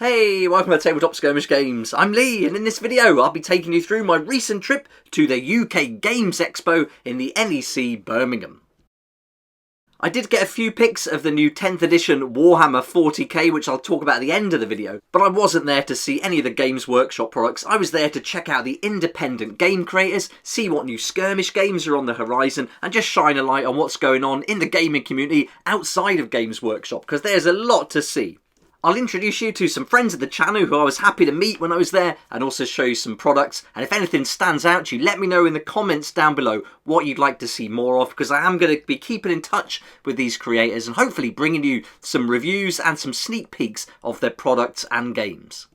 Hey, welcome to Tabletop Skirmish Games. I'm Lee, and in this video I'll be taking you through my recent trip to the UK Games Expo in the NEC Birmingham. I did get a few pics of the new 10th edition Warhammer 40k, which I'll talk about at the end of the video, but I wasn't there to see any of the Games Workshop products. I was there to check out the independent game creators, see what new skirmish games are on the horizon, and just shine a light on what's going on in the gaming community outside of Games Workshop, because there's a lot to see. I'll introduce you to some friends of the channel who I was happy to meet when I was there, and also show you some products. And if anything stands out to you, let me know in the comments down below what you'd like to see more of, because I am going to be keeping in touch with these creators and hopefully bringing you some reviews and some sneak peeks of their products and games.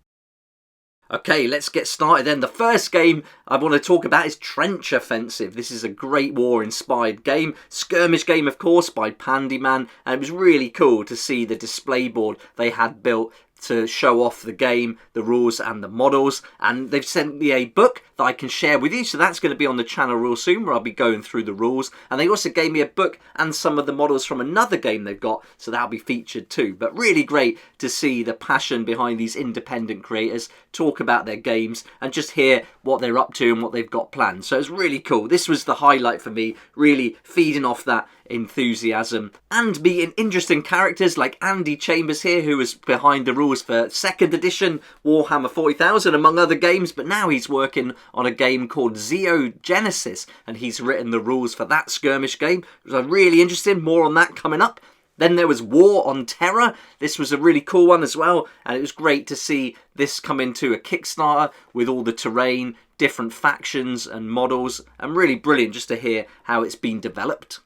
Okay, let's get started then. The first game I want to talk about is Trench Offensive. This is a great war-inspired game. Skirmish game, of course, by Pandyman. And it was really cool to see the display board they had built to show off the game, the rules and the models. And they've sent me a book that I can share with you. So that's going to be on the channel real soon, where I'll be going through the rules. And they also gave me a book and some of the models from another game they've got. So that'll be featured too. But really great to see the passion behind these independent creators, talk about their games and just hear what they're up to and what they've got planned. So it's really cool. This was the highlight for me, really feeding off that enthusiasm and meeting interesting characters like Andy Chambers here, who was behind the rules for 2nd edition Warhammer 40,000 among other games, but now he's working on a game called Xeogenesis and he's written the rules for that skirmish game. It was really interesting, more on that coming up. Then there was War on Terror. This was a really cool one as well, and it was great to see this come into a Kickstarter with all the terrain, different factions and models, and really brilliant just to hear how it's been developed.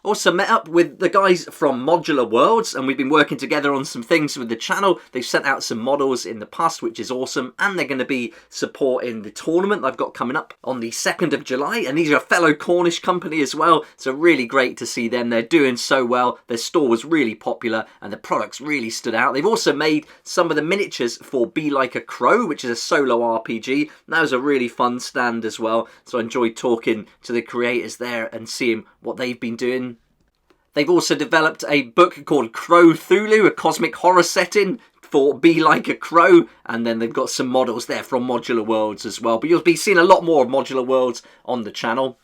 Also met up with the guys from Modular Worlds, and we've been working together on some things with the channel. They've sent out some models in the past, which is awesome, and they're going to be supporting the tournament I've got coming up on the 2nd of July, and these are a fellow Cornish company as well, so really great to see them. They're doing so well. Their store was really popular, and the products really stood out. They've also made some of the miniatures for Be Like a Crow, which is a solo RPG. That was a really fun stand as well, so I enjoyed talking to the creators there and seeing what they've been doing. They've also developed a book called Crow Thulu, a cosmic horror setting for Be Like a Crow, and then they've got some models there from Modular Worlds as well. But you'll be seeing a lot more of Modular Worlds on the channel.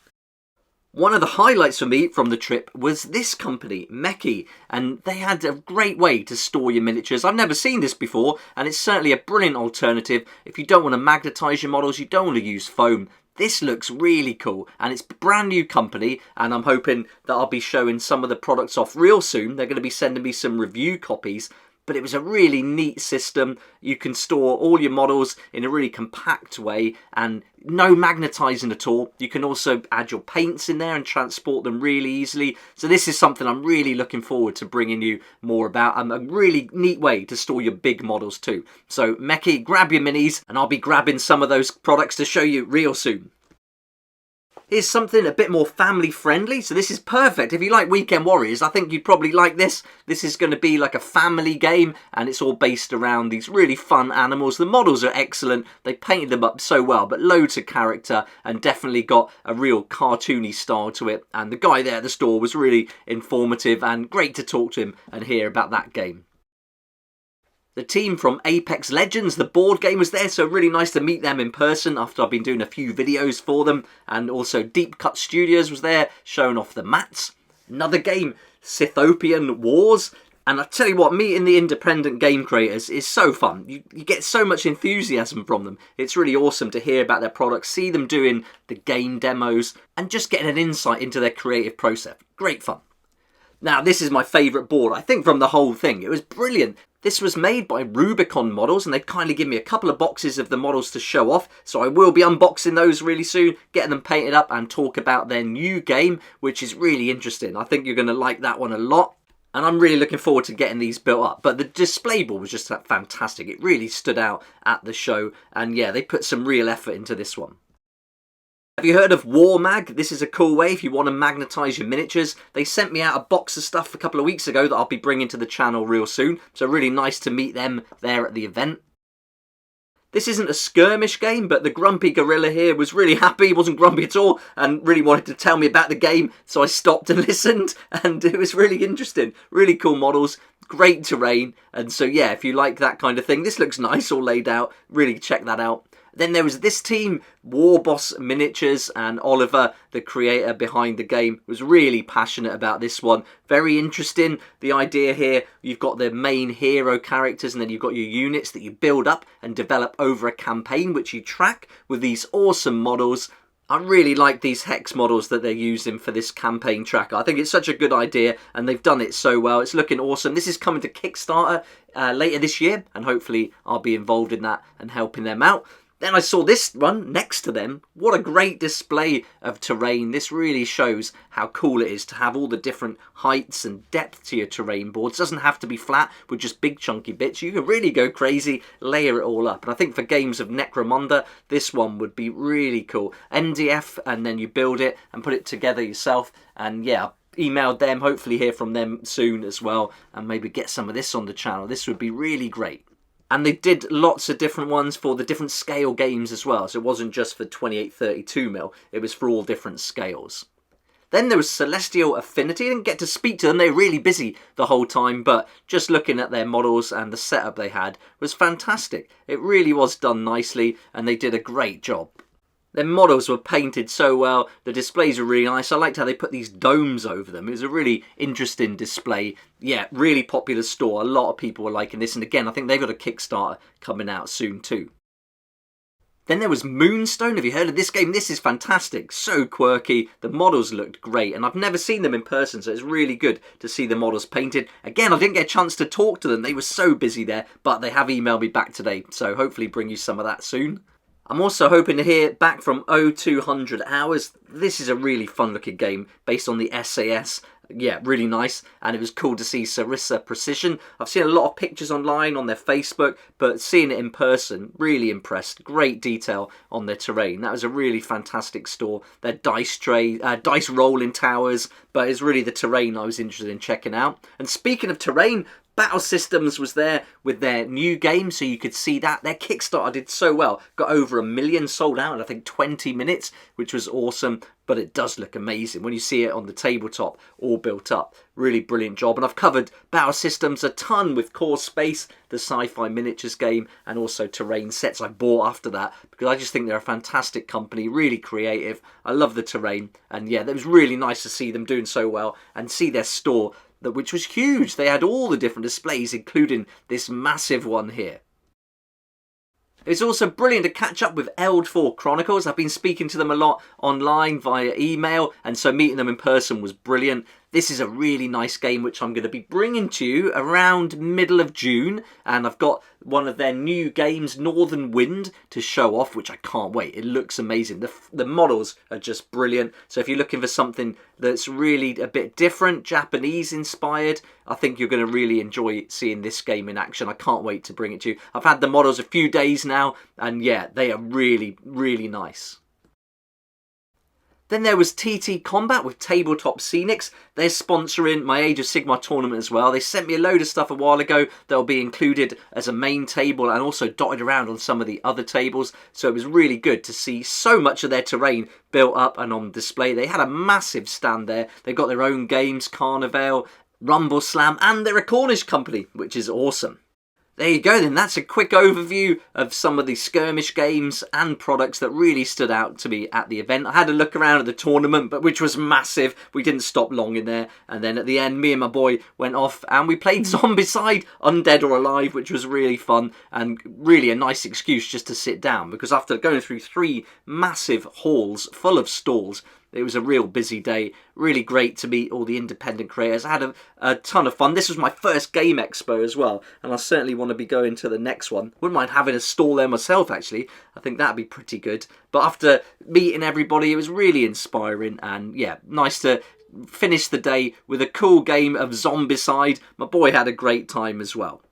One of the highlights for me from the trip was this company, Meki, and they had a great way to store your miniatures. I've never seen this before, and it's certainly a brilliant alternative. If you don't want to magnetise your models, you don't want to use foam. This looks really cool, and it's a brand new company, and I'm hoping that I'll be showing some of the products off real soon. They're going to be sending me some review copies, but it was a really neat system. You can store all your models in a really compact way and no magnetising at all. You can also add your paints in there and transport them really easily. So this is something I'm really looking forward to bringing you more about, and a really neat way to store your big models too. So Meki, grab your minis, and I'll be grabbing some of those products to show you real soon. Here's something a bit more family friendly, so this is perfect. If you like Weekend Warriors, I think you'd probably like this. This is going to be like a family game, and it's all based around these really fun animals. The models are excellent, they painted them up so well, but loads of character, and definitely got a real cartoony style to it. And the guy there at the store was really informative, and great to talk to him and hear about that game. The team from Apex Legends, the board game, was there, so really nice to meet them in person after I've been doing a few videos for them. And also Deep Cut Studios was there, showing off the mats. Another game, Scythopian Wars. And I tell you what, meeting the independent game creators is so fun. You get so much enthusiasm from them. It's really awesome to hear about their products, see them doing the game demos, and just getting an insight into their creative process. Great fun. Now, this is my favourite board, I think, from the whole thing. It was brilliant. This was made by Rubicon Models, and they've kindly given me a couple of boxes of the models to show off, so I will be unboxing those really soon, getting them painted up and talk about their new game, which is really interesting. I think you're going to like that one a lot, and I'm really looking forward to getting these built up. But the display board was just fantastic. It really stood out at the show, and yeah, they put some real effort into this one. Have you heard of War Mag? This is a cool way if you want to magnetise your miniatures. They sent me out a box of stuff a couple of weeks ago that I'll be bringing to the channel real soon. So really nice to meet them there at the event. This isn't a skirmish game, but the grumpy gorilla here was really happy. He wasn't grumpy at all and really wanted to tell me about the game. So I stopped and listened, and it was really interesting. Really cool models. great terrain, and so yeah, if you like that kind of thing, this looks nice all laid out. Really check that out. Then there was this team, War Boss Miniatures, and Oliver, the creator behind the game, was really passionate about this one. Very interesting. The idea here, you've got the main hero characters, and then you've got your units that you build up and develop over a campaign, which you track with these awesome models. I really like these hex models that they're using for this campaign tracker. I think it's such a good idea, and they've done it so well. It's looking awesome. This is coming to Kickstarter later this year, and hopefully I'll be involved in that and helping them out. Then I saw this one next to them. What a great display of terrain. This really shows how cool it is to have all the different heights and depth to your terrain boards. It doesn't have to be flat with just big chunky bits. You can really go crazy, layer it all up. And I think for games of Necromunda, this one would be really cool. MDF, and then you build it and put it together yourself. And yeah, emailed them, hopefully hear from them soon as well, and maybe get some of this on the channel. This would be really great. And they did lots of different ones for the different scale games as well. So it wasn't just for 28-32mm, it was for all different scales. Then there was Celestial Affinity. I didn't get to speak to them, they were really busy the whole time, but just looking at their models and the setup they had was fantastic. It really was done nicely, and they did a great job. Their models were painted so well, the displays were really nice. I liked how they put these domes over them. It was a really interesting display. Yeah, really popular store. A lot of people were liking this, and again, I think they've got a Kickstarter coming out soon too. Then there was Moonstone. Have you heard of this game? This is fantastic. So quirky. The models looked great, and I've never seen them in person, so it's really good to see the models painted. Again, I didn't get a chance to talk to them. They were so busy there, but they have emailed me back today, so hopefully bring you some of that soon. I'm also hoping to hear back from 0200 Hours. This is a really fun looking game based on the SAS. Yeah, really nice, and it was cool to see Sarissa Precision. I've seen a lot of pictures online on their Facebook, but seeing it in person, really impressed. Great detail on their terrain. That was a really fantastic store. Their dice rolling towers, but it's really the terrain I was interested in checking out. And speaking of terrain, Battle Systems was there with their new game, so you could see that. Their Kickstarter did so well. Got over 1 million sold out in, I think, 20 minutes, which was awesome. But it does look amazing when you see it on the tabletop, all built up. Really brilliant job. And I've covered Battle Systems a ton with Core Space, the sci-fi miniatures game, and also terrain sets I bought after that, because I just think they're a fantastic company, really creative. I love the terrain. And yeah, it was really nice to see them doing so well and see their store, which was huge. They had all the different displays, including this massive one here. It's also brilliant to catch up with LD4 Chronicles. I've been speaking to them a lot online via email, and so meeting them in person was brilliant. This is a really nice game which I'm going to be bringing to you around middle of June, and I've got one of their new games, Northern Wind, to show off, which I can't wait. It looks amazing. The models are just brilliant. So if you're looking for something that's really a bit different, Japanese inspired, I think you're going to really enjoy seeing this game in action. I can't wait to bring it to you. I've had the models a few days now, and yeah, they are really, really nice. Then there was TT Combat with Tabletop Scenics. They're sponsoring my Age of Sigmar tournament as well. They sent me a load of stuff a while ago that will be included as a main table and also dotted around on some of the other tables. So it was really good to see so much of their terrain built up and on display. They had a massive stand there. They've got their own games, Carnival, Rumble Slam, and they're a Cornish company, which is awesome. There you go then, that's a quick overview of some of the skirmish games and products that really stood out to me at the event. I had a look around at the tournament, but which was massive. We didn't stop long in there, and then at the end, me and my boy went off and we played Zombicide, Undead or Alive, which was really fun and really a nice excuse just to sit down, because after going through 3 massive halls full of stalls, it was a real busy day. Really great to meet all the independent creators. I had a ton of fun. This was my first game expo as well, and I certainly want to be going to the next one. Wouldn't mind having a stall there myself, actually. I think that'd be pretty good. But after meeting everybody, it was really inspiring, and yeah, nice to finish the day with a cool game of Zombicide. My boy had a great time as well.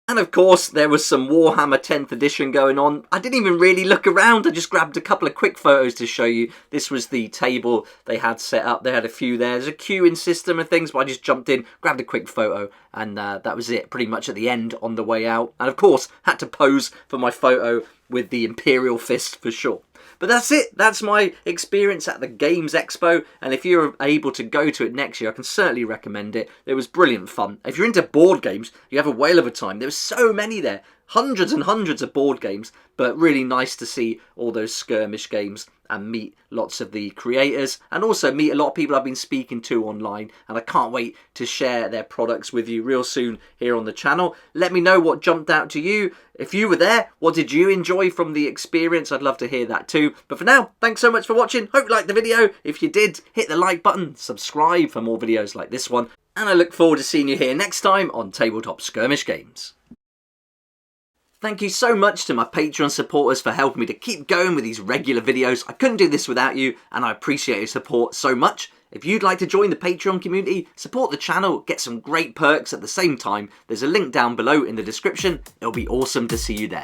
And of course, there was some Warhammer 10th edition going on. I didn't even really look around. I just grabbed a couple of quick photos to show you. This was the table they had set up. They had a few there. There's a queuing system and things, but I just jumped in, grabbed a quick photo, and that was it pretty much at the end on the way out. And of course, had to pose for my photo with the Imperial Fist for sure. But that's it. That's my experience at the Games Expo, and if you're able to go to it next year, I can certainly recommend it. It was brilliant fun. If you're into board games, you have a whale of a time. There were so many there. Hundreds and hundreds of board games, but really nice to see all those skirmish games and meet lots of the creators, and also meet a lot of people I've been speaking to online, and I can't wait to share their products with you real soon here on the channel. Let me know what jumped out to you. If you were there, what did you enjoy from the experience? I'd love to hear that too. But for now, thanks so much for watching. Hope you liked the video. If you did, hit the like button, subscribe for more videos like this one, and I look forward to seeing you here next time on Tabletop Skirmish Games. Thank you so much to my Patreon supporters for helping me to keep going with these regular videos. I couldn't do this without you, and I appreciate your support so much. If you'd like to join the Patreon community, support the channel, get some great perks at the same time, there's a link down below in the description. It'll be awesome to see you there.